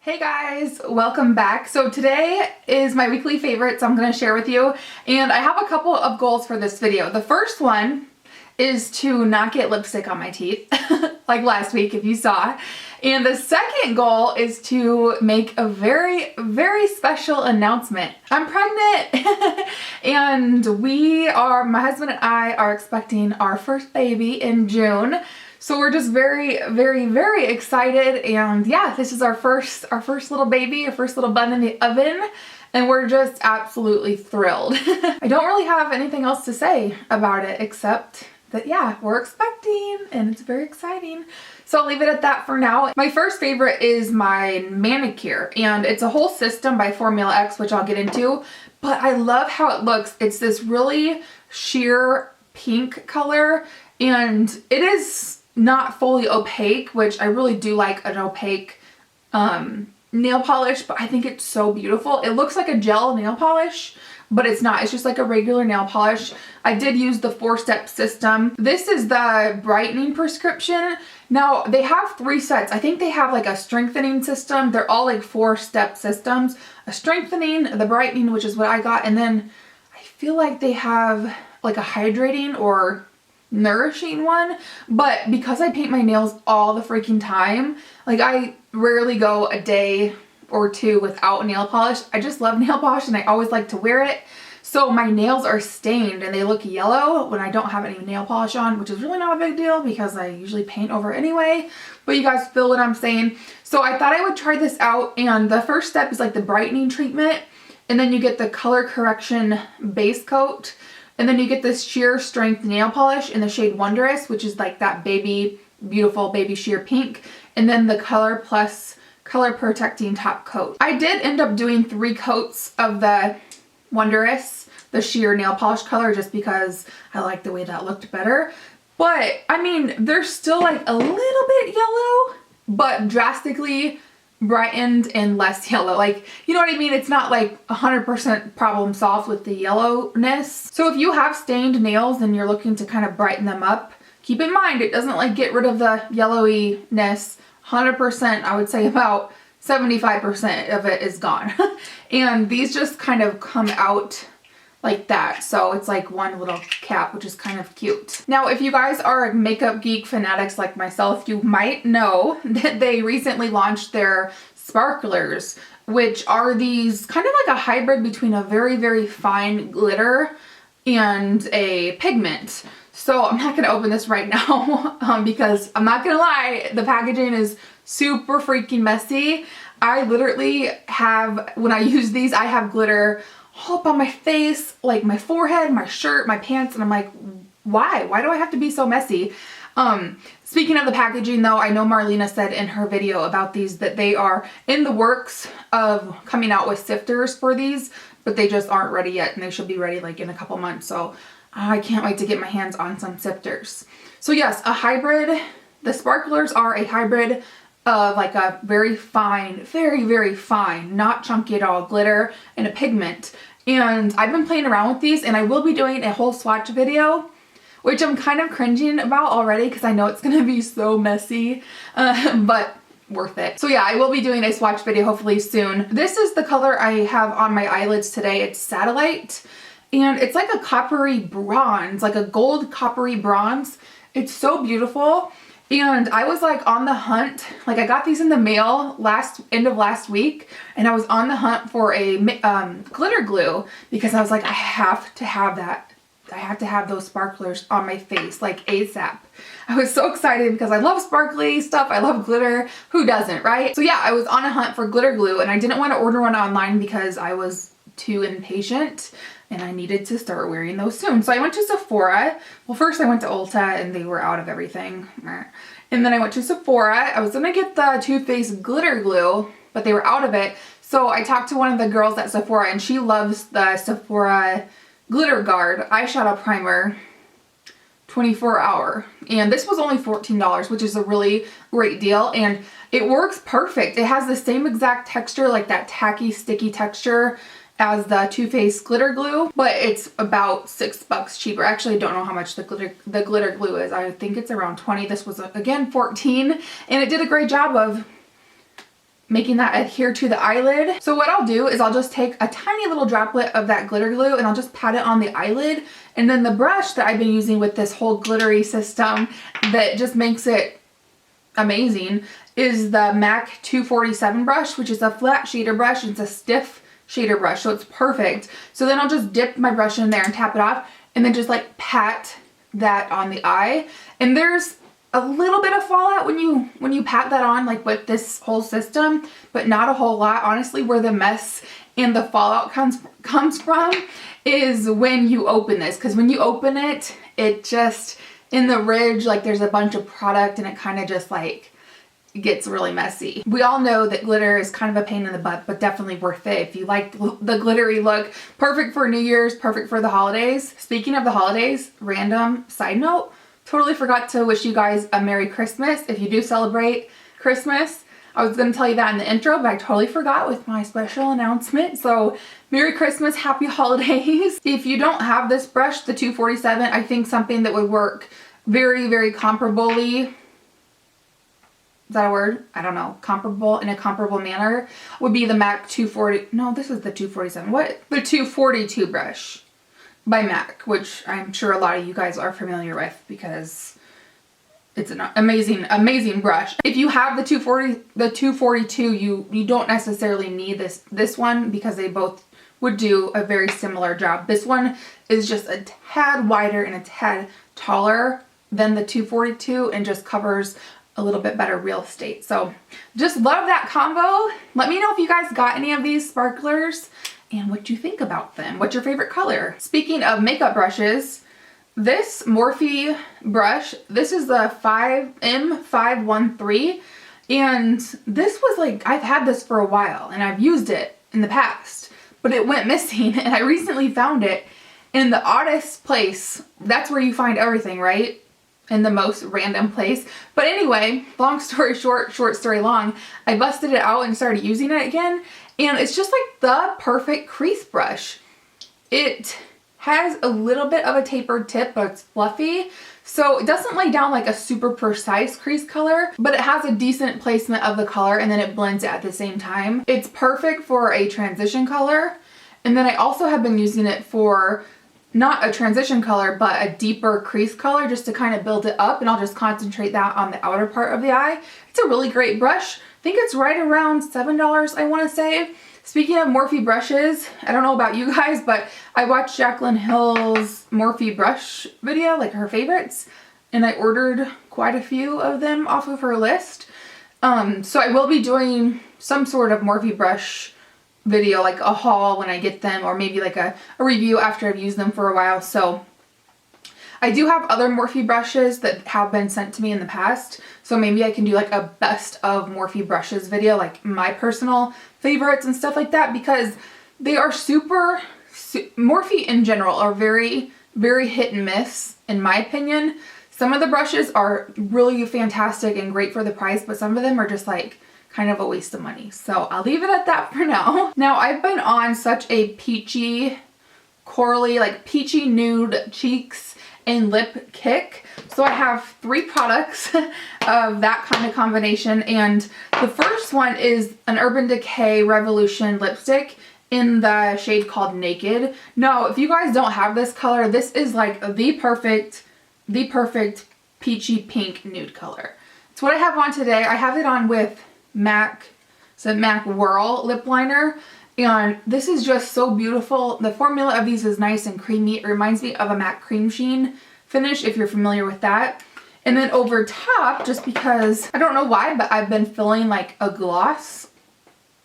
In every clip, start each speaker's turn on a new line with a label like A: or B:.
A: Hey guys, welcome back. So today is my weekly favorites I'm going to share with you, and I have a couple of goals for this video. The first one is to not get lipstick on my teeth like last week if you saw. And the second goal is to make a very, very special announcement. I'm pregnant and my husband and I are expecting our first baby in June. So we're just very, very, very excited, and yeah, this is our first little baby, our first little bun in the oven, and we're just absolutely thrilled. I don't really have anything else to say about it except that yeah, we're expecting and it's very exciting. So I'll leave it at that for now. My first favorite is my manicure, and it's a whole system by Formula X, which I'll get into, but I love how it looks. It's this really sheer pink color, and it is not fully opaque, which I really do like an opaque nail polish, but I think it's so beautiful. It looks like a gel nail polish, but it's not. It's just like a regular nail polish. I did use the 4-step system. This is the brightening prescription. Now they have 3 sets. I think they have like a strengthening system. They're all like 4-step systems. A strengthening, the brightening, which is what I got, and then I feel like they have like a hydrating or nourishing one, but because I paint my nails all the freaking time, like I rarely go a day or two without nail polish. I just love nail polish and I always like to wear it. So my nails are stained and they look yellow when I don't have any nail polish on, which is really not a big deal because I usually paint over anyway, but you guys feel what I'm saying. So I thought I would try this out, and the first step is like the brightening treatment, and then you get the color correction base coat. And then you get this sheer strength nail polish in the shade Wondrous, which is like that baby, beautiful baby sheer pink. And then the Color Plus color protecting top coat. I did end up doing 3 coats of the Wondrous, the sheer nail polish color, just because I like the way that looked better. But I mean, they're still like a little bit yellow, but drastically brightened and less yellow. Like, you know what I mean? It's not like 100% problem solved with the yellowness. So if you have stained nails and you're looking to kind of brighten them up, keep in mind it doesn't like get rid of the yellowiness 100%. I would say about 75% of it is gone. And these just kind of come out like that. So it's like one little cap, which is kind of cute. Now, if you guys are makeup geek fanatics like myself, you might know that they recently launched their sparklers, which are these kind of like a hybrid between a very, very fine glitter and a pigment. So I'm not going to open this right now because I'm not going to lie, the packaging is super freaking messy. I literally have, when I use these, I have glitter all up on my face, like my forehead, my shirt, my pants, and I'm like, why? Why do I have to be so messy? Speaking of the packaging though, I know Marlena said in her video about these that they are in the works of coming out with sifters for these, but they just aren't ready yet, and they should be ready like in a couple months. So I can't wait to get my hands on some sifters. So yes, a hybrid. The sparklers are a hybrid of like a very fine, very, very fine, not chunky at all, glitter and a pigment. And I've been playing around with these, and I will be doing a whole swatch video, which I'm kind of cringing about already because I know it's going to be so messy, but worth it. So yeah, I will be doing a swatch video hopefully soon. This is the color I have on my eyelids today. It's Satellite, and it's like a coppery bronze, like a gold coppery bronze. It's so beautiful. And I was like on the hunt, like I got these in the mail end of last week, and I was on the hunt for a glitter glue because I was like, I have to have that. I have to have those sparklers on my face like ASAP. I was so excited because I love sparkly stuff. I love glitter. Who doesn't, right? So yeah, I was on a hunt for glitter glue, and I didn't want to order one online because I was too impatient and I needed to start wearing those soon. So I went to Sephora. Well, first I went to Ulta and they were out of everything. And then I went to Sephora. I was gonna get the Too Faced glitter glue, but they were out of it. So I talked to one of the girls at Sephora, and she loves the Sephora Glitter Guard eyeshadow primer 24 hour. And this was only $14, which is a really great deal. And it works perfect. It has the same exact texture, like that tacky, sticky texture as the Too Faced glitter glue, but it's about $6 cheaper. Actually, I don't know how much the glitter glue is. I think it's around 20. This was again 14, and it did a great job of making that adhere to the eyelid. So what I'll do is I'll just take a tiny little droplet of that glitter glue and I'll just pat it on the eyelid. And then the brush that I've been using with this whole glittery system that just makes it amazing is the MAC 247 brush, which is a flat shader brush. It's a stiff shader brush, so it's perfect. So then I'll just dip my brush in there and tap it off and then just like pat that on the eye. And there's a little bit of fallout when you pat that on, like with this whole system, but not a whole lot. Honestly, where the mess and the fallout comes from is when you open this, because when you open it, it just, in the ridge, like there's a bunch of product and it kind of just like gets really messy. We all know that glitter is kind of a pain in the butt, but definitely worth it if you like the glittery look. Perfect for New Year's, perfect for the holidays. Speaking of the holidays, random side note, totally forgot to wish you guys a Merry Christmas if you do celebrate Christmas. I was going to tell you that in the intro, but I totally forgot with my special announcement. So Merry Christmas, Happy Holidays. If you don't have this brush, the 247, I think something that would work very, very comparably, is that a word? I don't know. Comparable, in a comparable manner, would be the MAC 240. No, this is the 247. What? The 242 brush by MAC, which I'm sure a lot of you guys are familiar with because it's an amazing, amazing brush. If you have the 242, you don't necessarily need this one because they both would do a very similar job. This one is just a tad wider and a tad taller than the 242 and just covers a little bit better real estate. So just love that combo. Let me know if you guys got any of these sparklers and what you think about them. What's your favorite color? Speaking of makeup brushes, this Morphe brush, this is the M513, and this was like, I've had this for a while and I've used it in the past, but it went missing and I recently found it in the oddest place. That's where you find everything, right? In the most random place. But anyway, long story short, short story long, I busted it out and started using it again, and it's just like the perfect crease brush. It has a little bit of a tapered tip, but it's fluffy, so it doesn't lay down like a super precise crease color, but it has a decent placement of the color and then it blends it at the same time. It's perfect for a transition color, and then I also have been using it for not a transition color, but a deeper crease color just to kind of build it up, and I'll just concentrate that on the outer part of the eye. It's a really great brush. I think it's right around $7, I want to say. Speaking of Morphe brushes, I don't know about you guys, but I watched Jaclyn Hill's Morphe brush video, like her favorites, and I ordered quite a few of them off of her list. So I will be doing some sort of Morphe brush video, like a haul when I get them, or maybe like a review after I've used them for a while. So I do have other Morphe brushes that have been sent to me in the past, so maybe I can do like a best of Morphe brushes video, like my personal favorites and stuff like that, because they are Morphe in general are very, very hit and miss in my opinion. Some of the brushes are really fantastic and great for the price, but some of them are just like kind of a waste of money. So I'll leave it at that for now. Now I've been on such a peachy, corally, like peachy nude cheeks and lip kick. So I have 3 products of that kind of combination, and the first one is an Urban Decay Revolution lipstick in the shade called Naked. Now, if you guys don't have this color, this is like the perfect peachy pink nude color. It's what I have on today. I have it on with MAC Whirl lip liner, and this is just so beautiful. The formula of these is nice and creamy. It reminds me of a MAC Cream Sheen finish, if you're familiar with that. And then over top, just because, I don't know why, but I've been feeling like a gloss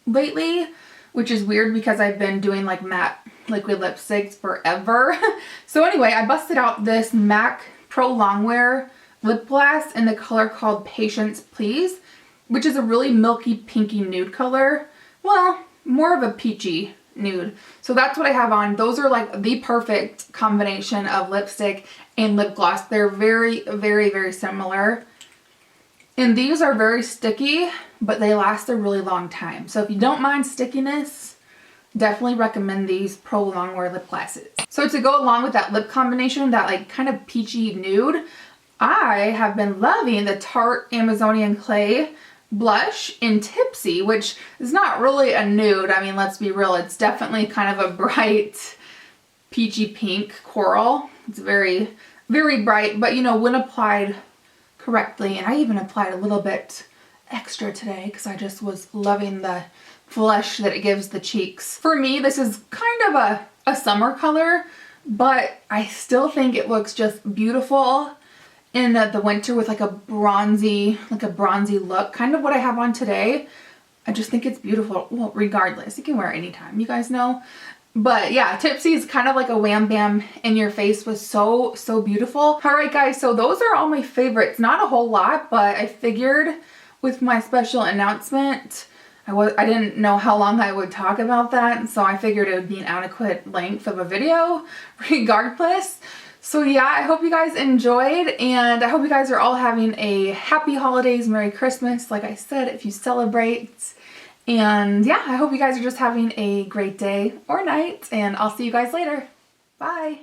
A: lately, which is weird because I've been doing like matte liquid lipsticks forever. So anyway, I busted out this MAC Pro Longwear lip gloss in the color called Patience Please, which is a really milky pinky nude color. Well, more of a peachy nude. So that's what I have on. Those are like the perfect combination of lipstick and lip gloss. They're very, very, very similar. And these are very sticky, but they last a really long time. So if you don't mind stickiness, definitely recommend these Pro Longwear lip glosses. So to go along with that lip combination, that like kind of peachy nude, I have been loving the Tarte Amazonian Clay blush in Tipsy, which is not really a nude. I mean, let's be real, it's definitely kind of a bright peachy pink coral. It's very, very bright, but you know, when applied correctly, and I even applied a little bit extra today because I just was loving the flush that it gives the cheeks. For me, this is kind of a summer color, but I still think it looks just beautiful in the winter with like a bronzy look, kind of what I have on today. I just think it's beautiful. Well, regardless, you can wear it anytime, you guys know. But yeah, Tipsy is kind of like a wham bam in your face, was so beautiful. All right guys, so those are all my favorites. Not a whole lot, but I figured with my special announcement, I didn't know how long I would talk about that, so I figured it would be an adequate length of a video regardless. So yeah, I hope you guys enjoyed, and I hope you guys are all having a happy holidays, Merry Christmas, like I said, if you celebrate. And yeah, I hope you guys are just having a great day or night, and I'll see you guys later. Bye.